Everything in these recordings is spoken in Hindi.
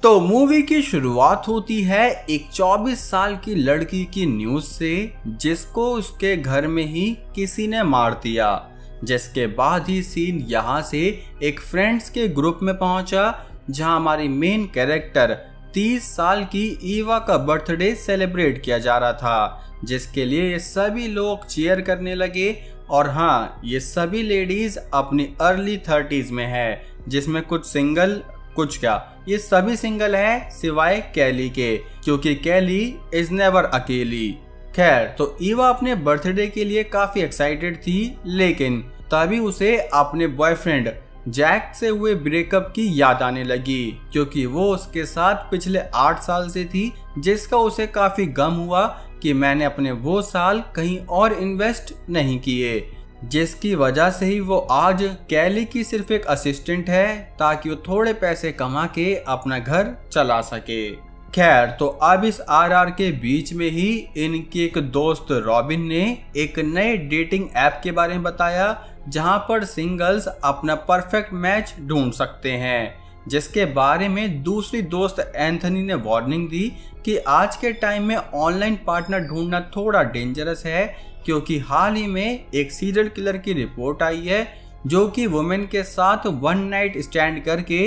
तो मूवी की शुरुआत होती है एक 24 साल की लड़की की न्यूज से, जिसको उसके घर में ही किसी ने मार दिया। जिसके बाद ही सीन यहाँ से एक फ्रेंड्स के ग्रुप में पहुंचा, जहां हमारी मेन कैरेक्टर 30 साल की ईवा का बर्थडे सेलिब्रेट किया जा रहा था, जिसके लिए ये सभी लोग चीयर करने लगे। और हाँ, ये सभी लेडीज अपनी अर्ली 30s में है, जिसमें कुछ सिंगल, कुछ क्या, ये सभी सिंगल है सिवाय कैली के, क्योंकि कैली इज नेवर अकेली। खैर, तो ईवा अपने बर्थडे के लिए काफी एक्साइटेड थी, लेकिन तभी उसे अपने बॉयफ्रेंड जैक से हुए ब्रेकअप की याद आने लगी, क्योंकि वो उसके साथ पिछले 8 साल से थी, जिसका उसे काफी गम हुआ कि मैंने अपने वो साल कहीं और इन्वेस्ट नहीं किए, जिसकी वजह से ही वो आज कैली की सिर्फ एक असिस्टेंट है, ताकि वो थोड़े पैसे कमा के अपना घर चला सके। खैर, तो अब इस आरआर के बीच में ही इनकी एक दोस्त रॉबिन ने एक नए डेटिंग ऐप के बारे में बताया, जहां पर सिंगल्स अपना परफेक्ट मैच ढूंढ सकते हैं, जिसके बारे में दूसरी दोस्त एंथनी ने वार्निंग दी कि आज के टाइम में ऑनलाइन पार्टनर ढूंढना थोड़ा डेंजरस है, क्योंकि हाल ही में एक सीरियल किलर की रिपोर्ट आई है, जो कि वुमेन के साथ वन नाइट स्टैंड करके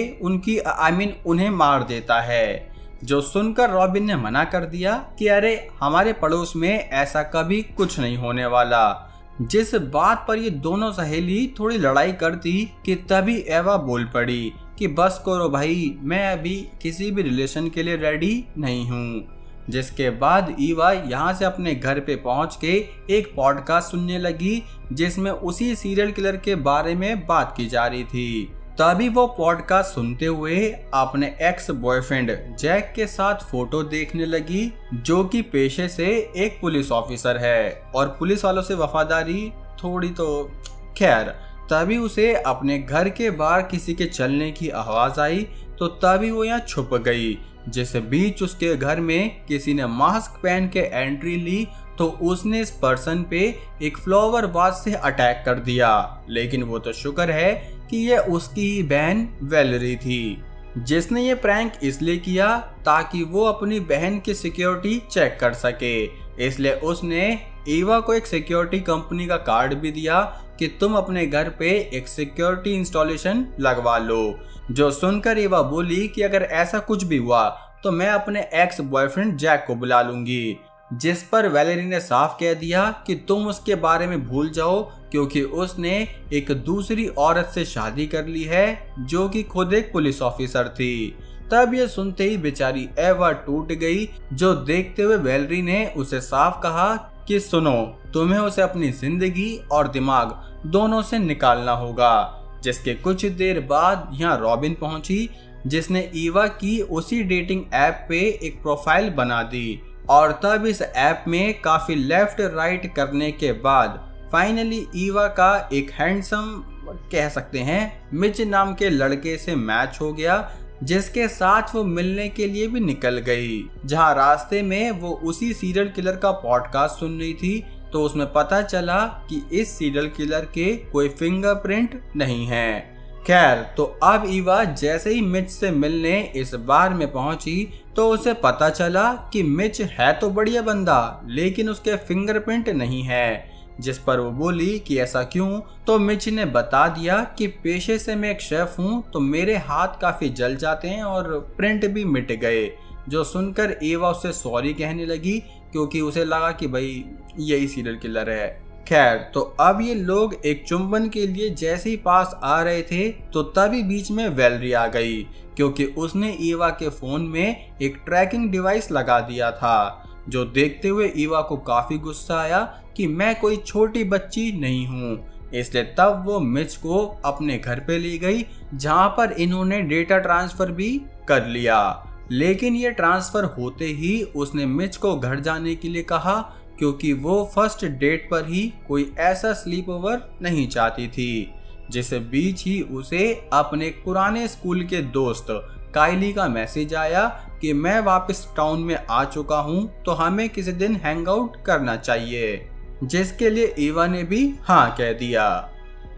उन्हें मार देता है। जो सुनकर रॉबिन ने मना कर दिया कि अरे, हमारे पड़ोस में ऐसा कभी कुछ नहीं होने वाला। जिस बात पर ये दोनों सहेली थोड़ी लड़ाई करती कि तभी एवा बोल पड़ी कि बस करो भाई, मैं अभी किसी भी रिलेशन के लिए रेडी नहीं हूँ। जिसके बाद ईवा यहाँ से अपने घर पे पहुँच के एक पॉडकास्ट सुनने लगी, जिसमें उसी सीरियल किलर के बारे में बात की जा रही थी। तभी वो पॉडकास्ट सुनते हुए अपने एक्स बॉयफ्रेंड जैक के साथ फोटो देखने लगी, जो कि पेशे से एक पुलिस ऑफिसर है और पुलिस वालों से वफादारी थोड़ी तो। खैर, तभी उसे अपने घर के बाहर किसी के चलने की आवाज आई, तो तभी वो यहाँ छुप गई। जिस बीच उसके घर में किसी ने मास्क पहन के एंट्री ली, तो उसने इस पर्सन पे एक फ्लावर वाज से अटैक कर दिया। लेकिन वो तो शुक्र है कि ये उसकी ही बहन वैलेरी थी, जिसने ये प्रैंक इसलिए किया ताकि वो अपनी बहन की सिक्योरिटी चेक कर सके। इसलिए उसने ईवा को एक सिक्योरिटी कंपनी का कार्ड भी दिया कि तुम अपने घर पे एक सिक्योरिटी इंस्टॉलेशन लगवा लो। जो सुनकर ईवा बोली कि अगर ऐसा कुछ भी हुआ तो मैं अपने एक्स बॉयफ्रेंड जैक को बुला लूंगी। जिस पर वैलेरी ने साफ कह दिया कि तुम उसके बारे में भूल जाओ, क्योंकि उसने एक दूसरी औरत से शादी कर ली है, जो कि खुद एक पुलिस ऑफिसर थी। तब ये सुनते ही बेचारी एवा टूट गई। जो देखते हुए वैलेरी ने उसे साफ कहा कि सुनो, तुम्हें उसे अपनी जिंदगी और दिमाग दोनों से निकालना होगा। जिसके कुछ देर बाद यहाँ रॉबिन पहुंची, जिसने ईवा की उसी डेटिंग ऐप पे एक प्रोफाइल बना दी। और तब इस ऐप में काफी लेफ्ट राइट करने के बाद फाइनली ईवा का एक हैंडसम, कह सकते हैं, मिच नाम के लड़के से मैच हो गया, जिसके साथ वो मिलने के लिए भी निकल गई। जहां रास्ते में वो उसी सीरियल किलर का पॉडकास्ट सुन रही थी, तो उसमें पता चला कि इस सीरियल किलर के कोई फिंगरप्रिंट नहीं है। खैर, तो अब ईवा जैसे ही मिच से मिलने इस बार में पहुंची, तो उसे पता चला कि मिच है तो बढ़िया बंदा, लेकिन उसके फिंगरप्रिंट नहीं है। जिस पर वो बोली कि ऐसा क्यों, तो मिच ने बता दिया कि पेशे से मैं एक शेफ हूँ, तो मेरे हाथ काफी जल जाते हैं और प्रिंट भी मिट गए। जो सुनकर ईवा उससे सॉरी कहने लगी, क्योंकि उसे लगा कि भाई यही सीरियल किलर है। खैर, तो अब ये लोग एक चुंबन के लिए जैसे ही पास आ रहे थे, तो तभी बीच में वैलेरी आ गई, क्योंकि उसने ईवा के फोन में एक ट्रैकिंग डिवाइस लगा दिया था। जो देखते हुए ईवा को काफी गुस्सा आया कि मैं कोई छोटी बच्ची नहीं हूँ। इसलिए तब वो मिच को अपने घर पे ले गई, जहाँ पर इन्होंने डेटा ट्रांसफर भी कर लिया। लेकिन ये ट्रांसफर होते ही उसने मिच को घर जाने के लिए कहा, क्योंकि वो फर्स्ट डेट पर ही कोई ऐसा स्लीप ओवर नहीं चाहती थी। जिस बीच ही उसे अपने पुराने स्कूल के दोस्त काइली का मैसेज आया कि मैं वापस टाउन में आ चुका हूँ, तो हमें किसी दिन हैंग आउट करना चाहिए। जिसके लिए ईवा ने भी हाँ कह दिया।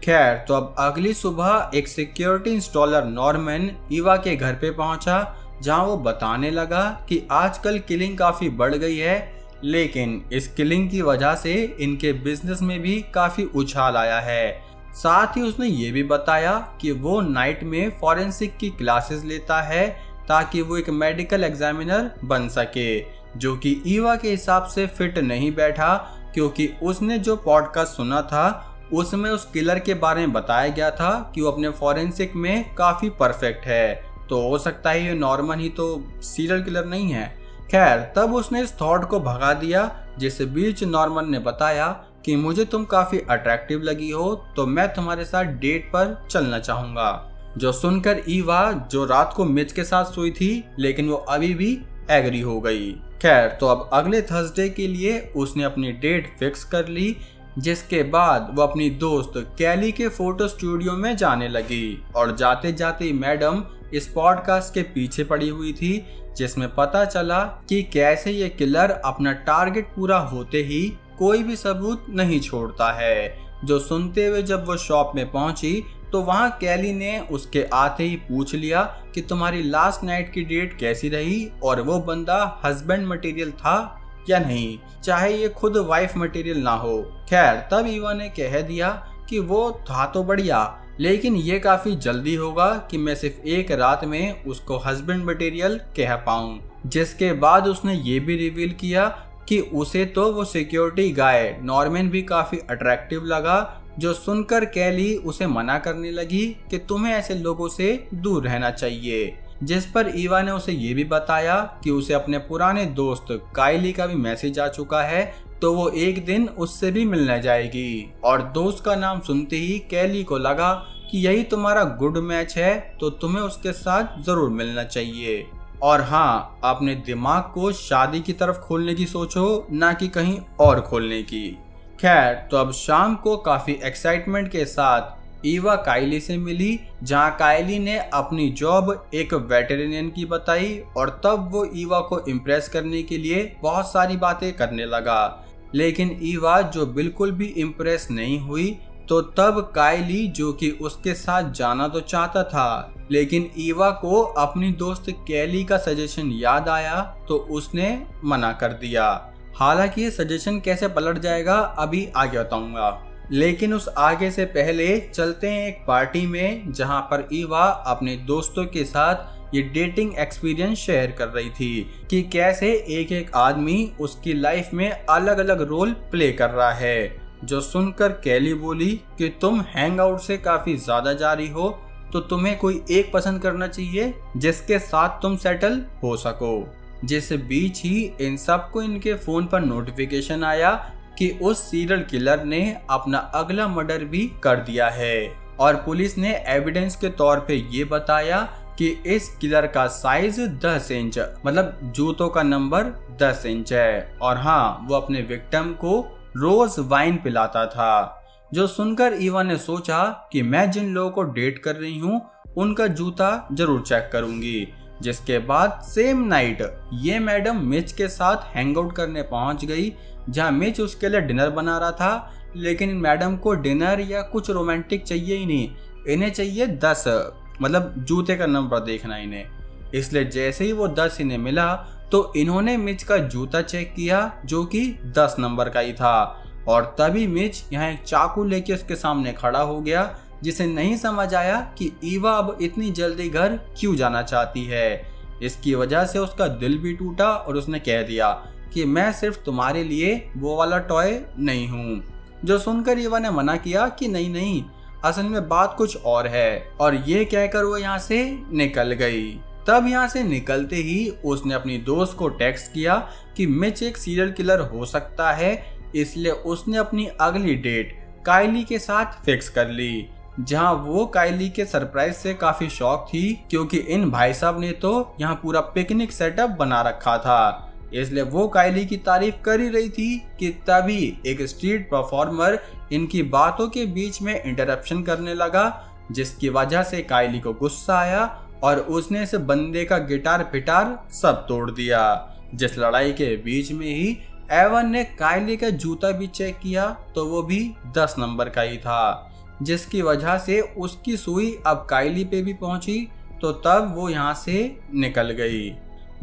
खैर, तो अब अगली सुबह एक सिक्योरिटी इंस्टॉलर नॉर्मन ईवा के घर पे पहुंचा, जहां वो बताने लगा कि आजकल किलिंग काफी बढ़ गई है, लेकिन इस किलिंग की वजह से इनके बिजनेस में भी काफी उछाल आया है। साथ ही उसने ये भी बताया कि वो नाइट में फॉरेंसिक की क्लासेस लेता है ताकि वो एक मेडिकल एग्जामिनर बन सके, जो कि ईवा के हिसाब से फिट नहीं बैठा, क्योंकि उसने जो पॉडकास्ट सुना था उसमें उस किलर के बारे में बताया गया था कि वो अपने फॉरेंसिक में काफी परफेक्ट है, तो हो सकता है ये नॉर्मल ही तो सीरियल किलर नहीं है। खैर, तब उसने इस थॉट को भगा दिया, जिस बीच नॉर्मन ने बताया कि मुझे तुम काफी अट्रैक्टिव लगी हो, तो मैं तुम्हारे साथ डेट पर चलना चाहूंगा। जो सुनकर ईवा, जो रात को मिच के साथ सोई थी, लेकिन वो अभी भी एग्री हो गई। खैर, तो अब अगले थर्सडे के लिए उसने अपनी डेट फिक्स कर ली, जिसके बाद वो अपनी दोस्त कैली के फोटो स्टूडियो में जाने लगी। और जाते जाते मैडम इस पॉडकास्ट के पीछे पड़ी हुई थी, जिसमें पता चला कि कैसे ये किलर अपना टारगेट पूरा होते ही कोई भी सबूत नहीं छोड़ता है। जो सुनते हुए जब वो शॉप में पहुंची तो वहां कैली ने उसके आते ही पूछ लिया कि तुम्हारी लास्ट नाइट की डेट कैसी रही और वो बंदा हस्बैंड मटेरियल था या नहीं, चाहे ये खुद वाइफ मटेरियल ना हो। खैर, तब ईवा ने कह दिया कि वो था तो बढ़िया, लेकिन ये काफी जल्दी होगा कि मैं सिर्फ एक रात में उसको हस्बैंड मटेरियल कह पाऊं। जिसके बाद उसने ये भी रिवील किया कि उसे तो वो सिक्योरिटी गाय नॉर्मन भी काफी अट्रैक्टिव लगा, जो सुनकर कैली उसे मना करने लगी कि तुम्हें ऐसे लोगों से दूर रहना चाहिए। जिस पर ईवा ने उसे ये भी बताया कि उसे अपने पुराने दोस्त काइली का भी मैसेज आ चुका है, तो वो एक दिन उससे भी मिलने जाएगी। और दोस्त का नाम सुनते ही कैली को लगा कि यही तुम्हारा गुड मैच है, तो तुम्हें उसके साथ जरूर मिलना चाहिए। और हाँ, अपने दिमाग को शादी की तरफ खोलने की सोचो, ना कि कहीं और खोलने की। खैर, तो अब शाम को काफी एक्साइटमेंट के साथ ईवा काइली से मिली, जहां काइली ने अपनी जॉब एक वेटरिनियन की बताई, और तब वो ईवा को इम्प्रेस करने के लिए बहुत सारी बातें करने लगा। लेकिन ईवा जो बिल्कुल भी इम्प्रेस नहीं हुई, तो तब काइली, जो कि उसके साथ जाना तो चाहता था, लेकिन ईवा को अपनी दोस्त कैली का सजेशन याद आया, तो उसने मना कर दिया। हालांकि ये सजेशन कैसे पलट जाएगा अभी आगे बताऊंगा, लेकिन उस आगे से पहले चलते हैं एक पार्टी में, जहां पर ईवा अपने दोस्तों के साथ ये डेटिंग एक्सपीरियंस शेयर कर रही थी कि कैसे एक एक आदमी उसकी लाइफ में अलग अलग रोल प्ले कर रहा है। जो सुनकर कैली बोली कि तुम हैंग आउट से काफी ज्यादा जा रही हो, तो तुम्हें कोई एक पसंद करना चाहिए जिसके साथ तुम सेटल हो सको। जिस बीच ही इन सबको इनके फोन पर नोटिफिकेशन आया कि उस सीरियल किलर ने अपना अगला मर्डर भी कर दिया है, और पुलिस ने एविडेंस के तौर पे ये बताया कि इस किलर का साइज 10 इंच, मतलब जूतों का नंबर 10 इंच है। और हाँ, वो अपने विक्टिम को रोज वाइन पिलाता था। जो सुनकर ईवा ने सोचा कि मैं जिन लोगों को डेट कर रही हूँ उनका जूता जरूर चेक करूंगी। जिसके बाद सेम नाइट ये मैडम मिच के साथ हैंग आउट करने पहुंच गई, जहां मिच उसके लिए डिनर बना रहा था, लेकिन मैडम को डिनर या कुछ रोमांटिक चाहिए ही नहीं, इन्हें चाहिए 10, मतलब जूते का नंबर देखना इन्हें। इसलिए जैसे ही वो 10 इन्हें मिला, तो इन्होंने मिच का जूता चेक किया, जो कि 10 नंबर का ही था। और तभी मिच यहाँ एक चाकू लेके उसके सामने खड़ा हो गया, जिसे नहीं समझ आया कि ईवा अब इतनी जल्दी घर क्यों जाना चाहती है। इसकी वजह से उसका दिल भी टूटा और उसने कह दिया कि मैं सिर्फ तुम्हारे लिए वो वाला टॉय नहीं हूँ। जो सुनकर ईवा ने मना किया कि नहीं नहीं, असल में बात कुछ और है, और ये कहकर वो यहाँ से निकल गई। तब यहाँ से निकलते ही उसने अपनी दोस्त को टेक्स्ट किया कि मिच एक सीरियल किलर हो सकता है, इसलिए उसने अपनी अगली डेट काइली के साथ फिक्स कर ली। जहां वो काइली के सरप्राइज से काफी शॉक थी, क्योंकि इन भाई साहब ने तो यहाँ पूरा पिकनिक सेटअप बना रखा था। इसलिए वो काइली की तारीफ कर ही रही थी कि तभी एक स्ट्रीट परफॉर्मर इनकी बातों के बीच में इंटरप्शन करने लगा, जिसकी वजह से काइली को गुस्सा आया और उसने इस बंदे का गिटार पिटार सब तोड़ दिया। जिस लड़ाई के बीच में ही एवन ने काइली का जूता भी चेक किया, तो वो भी 10 नंबर का ही था, जिसकी वजह से उसकी सुई अब काइली पे भी पहुंची, तो तब वो यहाँ से निकल गई।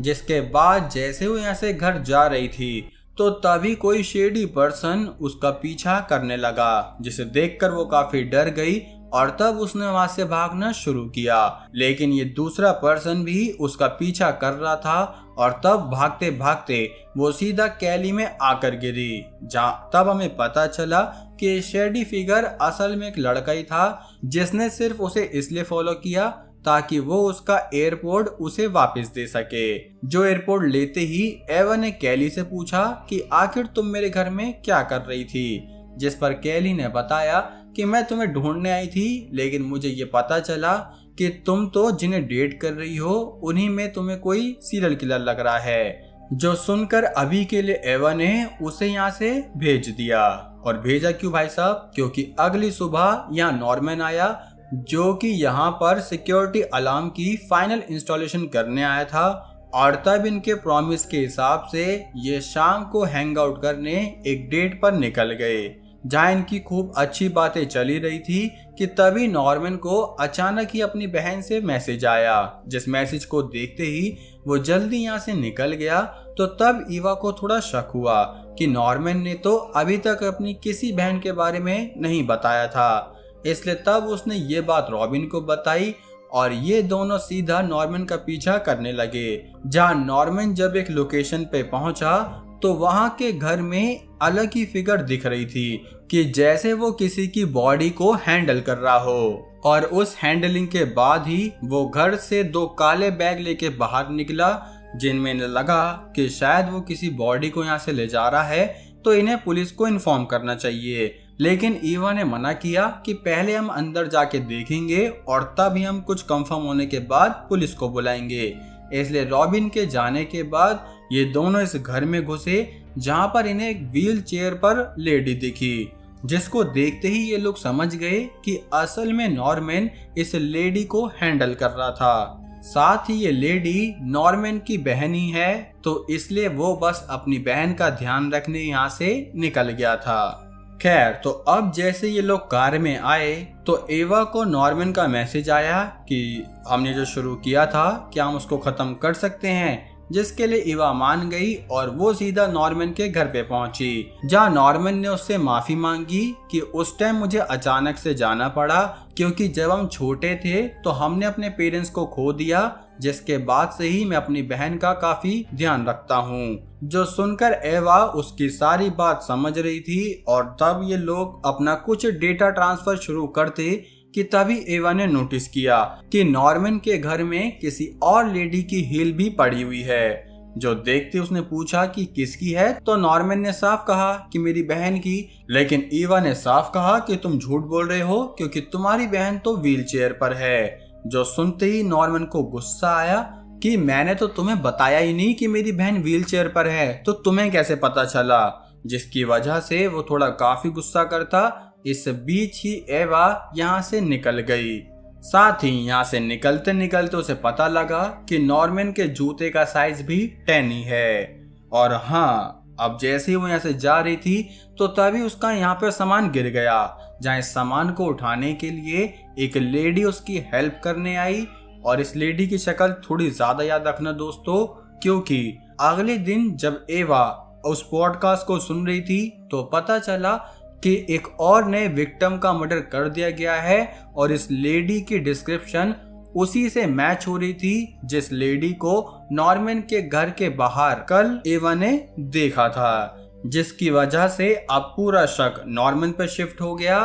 जिसके बाद जैसे वो यहाँ से घर जा रही थी तो तभी कोई शेडी पर्सन उसका पीछा करने लगा, जिसे देखकर वो काफी डर गई और तब उसने वहां से भागना शुरू किया। लेकिन ये दूसरा पर्सन भी उसका पीछा कर रहा था और तब भागते भागते वो सीधा कैली में आकर गिरी, जहाँ तब हमें पता चला कि शेडी फिगर असल में एक लड़का ही था जिसने सिर्फ उसे इसलिए फॉलो किया ताकि वो उसका एयरपोर्ट उसे वापस दे सके। जो एयरपोर्ट लेते ही एवा ने कैली से पूछा कि आखिर तुम मेरे घर में क्या कर रही थी, जिस पर कैली ने बताया कि मैं तुम्हें ढूंढने आई थी, लेकिन मुझे ये पता चला कि तुम तो जिन्हें डेट कर रही हो उन्हीं में तुम्हें कोई सीरियल किलर लग रहा है। जो सुनकर अभी के लिए एवा ने उसे यहाँ से भेज दिया। और भेजा क्यों भाई साहब? क्योंकि अगली सुबह यहाँ नॉर्मन आया जो कि यहाँ पर सिक्योरिटी अलार्म की फाइनल इंस्टॉलेशन करने आया था। और तब इनके प्रॉमिस के हिसाब से ये शाम को हैंग आउट करने एक डेट पर निकल गए, जहाँ इनकी खूब अच्छी बातें चली रही थी कि तभी नॉर्मन को अचानक ही अपनी बहन से मैसेज आया। जिस मैसेज को देखते ही वो जल्दी यहाँ से निकल गया। तो तब ईवा को थोड़ा शक हुआ कि नॉर्मन ने तो अभी तक अपनी किसी बहन के बारे में नहीं बताया था, इसलिए तब उसने ये बात रॉबिन को बताई और ये दोनों सीधा नॉर्मन का पीछा करने लगे। जहाँ नॉर्मन जब एक लोकेशन पे पहुंचा तो वहां के घर में अलग ही फिगर दिख रही थी कि जैसे वो किसी की बॉडी को हैंडल कर रहा हो। और उस हैंडलिंग के बाद ही वो घर से 2 काले बैग लेके बाहर निकला, जिनमें लगा कि शायद वो किसी बॉडी को यहाँ से ले जा रहा है तो इन्हें पुलिस को इन्फॉर्म करना चाहिए। लेकिन ईवा ने मना किया कि पहले हम अंदर जाके देखेंगे और तब ही हम कुछ कंफर्म होने के बाद पुलिस को बुलाएंगे। इसलिए रॉबिन के जाने के बाद ये दोनों इस घर में घुसे, जहां पर इन्हें एक व्हील चेयर पर लेडी दिखी, जिसको देखते ही ये लोग समझ गए कि असल में नॉर्मन इस लेडी को हैंडल कर रहा था। साथ ही ये लेडी नॉर्मन की बहन ही है, तो इसलिए वो बस अपनी बहन का ध्यान रखने यहाँ से निकल गया था। खैर, तो अब जैसे ये लोग कार में आए तो एवा को नॉर्मन का मैसेज आया कि हमने जो शुरू किया था क्या हम उसको खत्म कर सकते हैं, जिसके लिए ईवा मान गई और वो सीधा नॉर्मन के घर पे पहुंची, जहाँ नॉर्मन ने उससे माफी मांगी कि उस टाइम मुझे अचानक से जाना पड़ा क्योंकि जब हम छोटे थे तो हमने अपने पेरेंट्स को खो दिया, जिसके बाद से ही मैं अपनी बहन का काफी ध्यान रखता हूँ। जो सुनकर एवा उसकी सारी बात समझ रही थी और तब ये लोग अपना कुछ डेटा ट्रांसफर शुरू करते कि तभी एवा ने नोटिस किया कि नॉर्मन के घर में किसी और लेडी की हील भी पड़ी हुई है। जो देखते उसने पूछा कि किसकी है, तो नॉर्मन ने साफ कहा कि मेरी बहन की। लेकिन ईवा ने साफ कहा कि तुम झूठ बोल रहे हो क्योंकि तुम्हारी बहन तो व्हील चेयर पर है। जो सुनते ही नॉर्मन को गुस्सा आया कि मैंने तो तुम्हें बताया ही नहीं कि मेरी बहन व्हील चेयर पर है, तो तुम्हें कैसे पता चला, जिसकी वजह से वो थोड़ा काफी गुस्सा करता। इस बीच ही एवा यहाँ से निकल गई। साथ ही यहाँ से निकलते निकलते उसे पता लगा कि नॉर्मन के जूते का साइज भी 10 ही है। और हाँ, अब जैसे ही वो यहाँ से जा रही थी तो तभी उसका यहाँ पर सामान गिर गया, जहाँ इस सामान को उठाने के लिए एक लेडी उसकी हेल्प करने आई। और इस लेडी की शक्ल थोड़ी ज्यादा याद रखना दोस्तों, क्योंकि अगले दिन जब एवा उस पॉडकास्ट को सुन रही थी तो पता चला कि एक और नए विक्टिम का मर्डर कर दिया गया है और इस लेडी की डिस्क्रिप्शन उसी से मैच हो रही थी जिस लेडी को नॉर्मन के घर के बाहर कल एवा ने देखा था, जिसकी वजह से अब पूरा शक नॉर्मन पर शिफ्ट हो गया।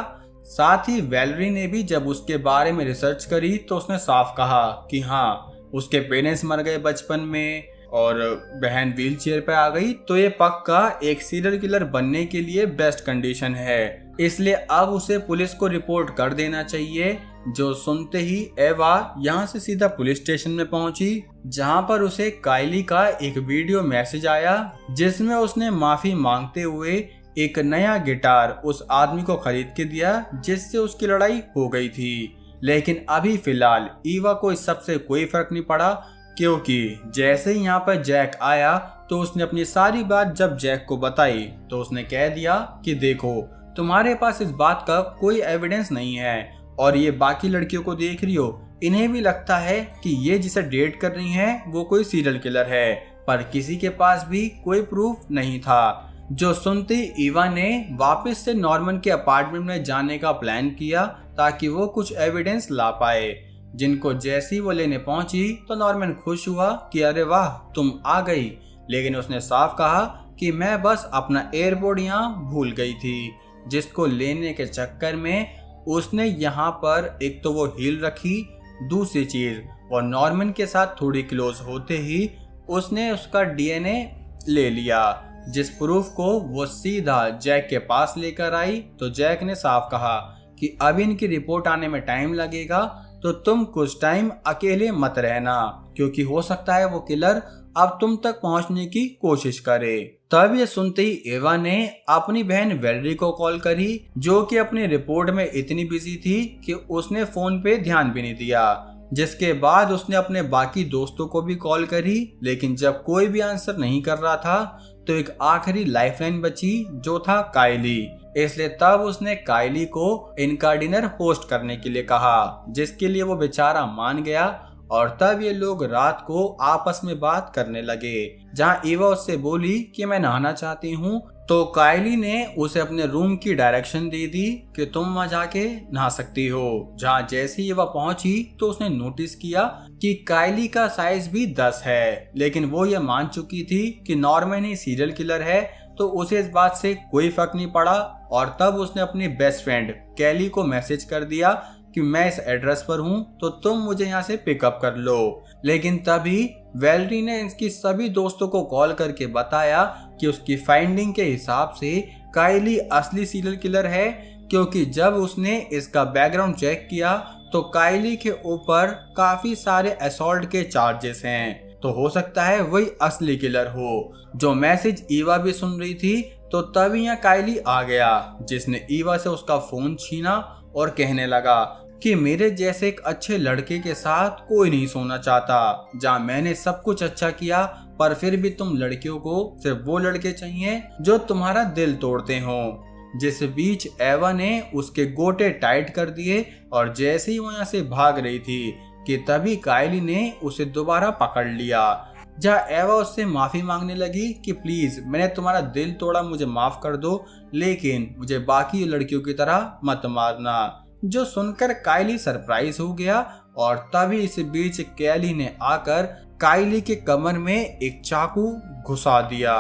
साथ ही वैलेरी ने भी जब उसके बारे में रिसर्च करी तो उसने साफ कहा कि हाँ, उसके पेरेंट्स मर गए बचपन में और बहन व्हील चेयर पे आ गई, तो ये पक्का एक सीरियल किलर बनने के लिए बेस्ट कंडीशन है, इसलिए अब उसे पुलिस को रिपोर्ट कर देना चाहिए। जो सुनते ही एवा यहाँ से सीधा पुलिस स्टेशन में पहुंची, जहां पर उसे काइली का एक वीडियो मैसेज आया जिसमें उसने माफी मांगते हुए एक नया गिटार उस आदमी को खरीद के दिया जिससे उसकी लड़ाई हो गई थी। लेकिन अभी फिलहाल ईवा को इस सब से कोई फर्क नहीं पड़ा, क्योंकि जैसे ही यहाँ पर जैक आया तो उसने अपनी सारी बात जब जैक को बताई तो उसने कह दिया कि देखो, तुम्हारे पास इस बात का कोई एविडेंस नहीं है और ये बाकी लड़कियों को देख रही हो, इन्हें भी लगता है कि ये जिसे डेट कर रही हैं वो कोई सीरियल किलर है, पर किसी के पास भी कोई प्रूफ नहीं था। जो सुनते ईवा ने वापस से नॉर्मन के अपार्टमेंट में जाने का प्लान किया ताकि वो कुछ एविडेंस ला पाए, जिनको जैसे ही वो लेने पहुंची तो नॉर्मन खुश हुआ कि अरे वाह तुम आ गई, लेकिन उसने साफ कहा कि मैं बस अपना एयरपोर्ट यहाँ भूल गई थी, जिसको लेने के चक्कर में उसने यहाँ पर एक तो वो हील रखी, दूसरी चीज और नॉर्मन के साथ थोड़ी क्लोज होते ही उसने उसका डीएनए ले लिया, जिस प्रूफ को वो सीधा जैक के पास लेकर आई। तो जैक ने साफ कहा कि अब इनकी रिपोर्ट आने में टाइम लगेगा, तो तुम कुछ टाइम अकेले मत रहना, क्योंकि हो सकता है वो किलर अब तुम तक पहुंचने की कोशिश करे। तब ये सुनते ही एवा ने अपनी बहन वेलरी को कॉल करी, जो कि अपनी रिपोर्ट में इतनी बिजी थी कि उसने फोन पे ध्यान भी नहीं दिया। जिसके बाद उसने अपने बाकी दोस्तों को भी कॉल करी, लेकिन जब कोई भी आंसर नहीं कर रहा था तो एक आखिरी लाइफलाइन बची, जो था काइली। इसलिए तब उसने काइली को इनका डिनर होस्ट करने के लिए कहा, जिसके लिए वो बेचारा मान गया। और तब ये लोग रात को आपस में बात करने लगे, जहाँ ईवा उससे बोली कि मैं नहाना चाहती हूँ, तो काइली ने उसे अपने रूम की डायरेक्शन दे दी कि तुम वहां जाके नहा सकती हो। जहाँ जैसे ही वह पहुंची तो उसने नोटिस किया कि काइली का साइज भी 10 है, लेकिन वो ये मान चुकी थी कि नॉर्मन ही सीरियल किलर है, तो उसे इस बात से कोई फर्क नहीं पड़ा। और तब उसने अपनी बेस्ट फ्रेंड कैली को मैसेज कर दिया कि मैं इस एड्रेस पर हूँ, तो तुम मुझे यहाँ से पिकअप कर लो। लेकिन तभी वेलरी ने इसकी सभी दोस्तों को कॉल करके बताया कि उसकी फाइंडिंग के हिसाब से काइली असली सीरियल किलर है, क्योंकि जब उसने इसका बैकग्राउंड चेक किया तो काइली के ऊपर काफी सारे असॉल्ट के चार्जेस हैं, तो हो सकता है वही असली किलर हो। जो मैसेज ईवा भी सुन रही थी, तो तभी यहाँ काइली आ गया, जिसने ईवा से उसका फोन छीना और कहने लगा कि मेरे जैसे एक अच्छे लड़के के साथ कोई नहीं सोना चाहता, जहाँ मैंने सब कुछ अच्छा किया, पर फिर भी तुम लड़कियों को सिर्फ वो लड़के चाहिए जो तुम्हारा दिल तोड़ते हो। जिस बीच एवा ने उसके गोटे टाइट कर दिए और जैसे ही वो यहाँ से भाग रही थी कि तभी काइली ने उसे दोबारा पकड़ लिया, जहाँ एवा उससे माफी मांगने लगी कि प्लीज मैंने तुम्हारा दिल तोड़ा, मुझे माफ कर दो, लेकिन मुझे बाकी लड़कियों की तरह मत मारना। जो सुनकर काइली सरप्राइज हो गया और तभी इस बीच कैली ने आकर काइली के कमर में एक चाकू घुसा दिया,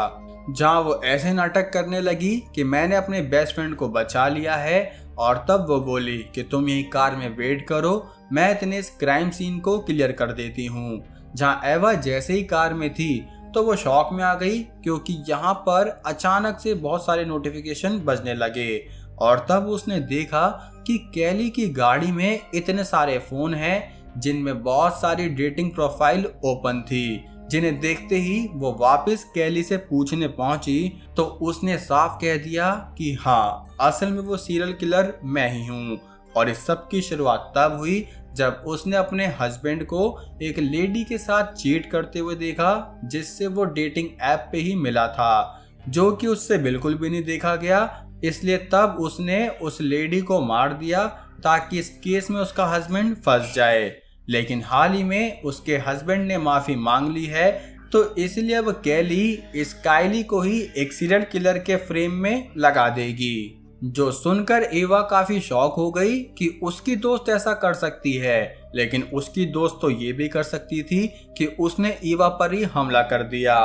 जहां वो ऐसे नाटक करने लगी कि मैंने अपने बेस्ट फ्रेंड को बचा लिया है। और तब वो बोली कि तुम यही कार में वेट करो, मैं इतने इस क्राइम सीन को क्लियर कर देती हूँ। जहां एवा जैसे ही कार में थी तो वो शॉक में आ गई, क्योंकि यहाँ पर अचानक से बहुत सारे नोटिफिकेशन बजने लगे। और तब उसने देखा कि कैली की गाड़ी में इतने सारे फोन हैं, जिनमें बहुत सारी डेटिंग प्रोफाइल ओपन थी, जिन्हें देखते ही वो वापस कैली से पूछने पहुंची, तो उसने साफ कह दिया कि हाँ, असल में वो सीरियल किलर मैं ही हूँ। और इस सब की शुरुआत तब हुई जब उसने अपने हस्बैंड को एक लेडी के साथ चीट करते हुए देखा, जिससे वो डेटिंग ऐप पे ही मिला था, जो कि उससे बिल्कुल भी नहीं देखा गया। इसलिए तब उसने उस लेडी को मार दिया ताकि इस केस में उसका हस्बैंड फंस जाए। लेकिन हाल ही में उसके हस्बैंड ने माफी मांग ली है, तो इसलिए अब कैली इस काइली को ही एक सीरियल किलर के फ्रेम में लगा देगी। जो सुनकर एवा काफी शॉक हो गई कि उसकी दोस्त ऐसा कर सकती है, लेकिन उसकी दोस्त तो ये भी कर सकती थी कि उसने ईवा पर ही हमला कर दिया,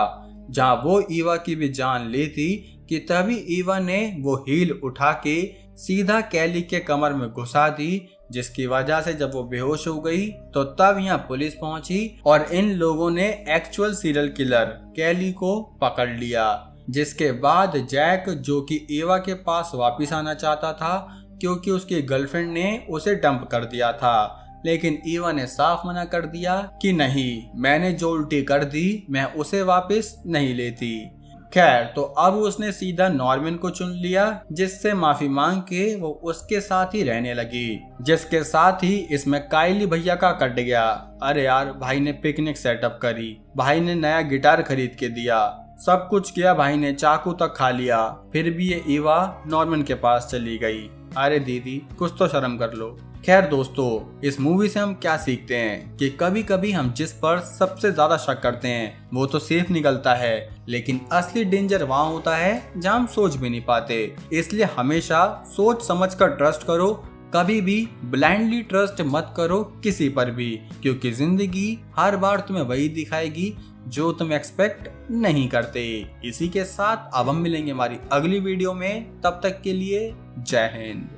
जहां वो ईवा की भी जान लेती कि तभी ईवा ने वो हील उठा के सीधा कैली के कमर में घुसा दी, जिसकी वजह से जब वो बेहोश हो गई तो तब यहाँ पुलिस पहुंची और इन लोगों ने एक्चुअल सीरियल किलर कैली को पकड़ लिया। जिसके बाद जैक, जो कि ईवा के पास वापस आना चाहता था क्योंकि उसकी गर्लफ्रेंड ने उसे डंप कर दिया था, लेकिन ईवा ने साफ मना कर दिया कि नहीं, मैंने जो उल्टी कर दी मैं उसे वापस नहीं लेती। खैर, तो अब उसने सीधा नॉर्मन को चुन लिया, जिससे माफी मांग के वो उसके साथ ही रहने लगी, जिसके साथ ही इसमें काइली भैया का कट गया। अरे यार, भाई ने पिकनिक सेटअप करी, भाई ने नया गिटार खरीद के दिया, सब कुछ किया, भाई ने चाकू तक खा लिया, फिर भी ये ईवा नॉर्मन के पास चली गई। अरे दीदी, कुछ तो शर्म कर लो, खैर दोस्तों, इस मूवी से हम क्या सीखते हैं कि कभी कभी हम जिस पर सबसे ज्यादा शक करते हैं वो तो सेफ निकलता है, लेकिन असली डेंजर वहाँ होता है जहाँ हम सोच भी नहीं पाते। इसलिए हमेशा सोच समझ कर ट्रस्ट करो, कभी भी ब्लाइंडली ट्रस्ट मत करो किसी पर भी, क्योंकि जिंदगी हर बार तुम्हें वही दिखाएगी जो तुम एक्सपेक्ट नहीं करते। इसी के साथ अब हम मिलेंगे हमारी अगली वीडियो में, तब तक के लिए जय हिंद।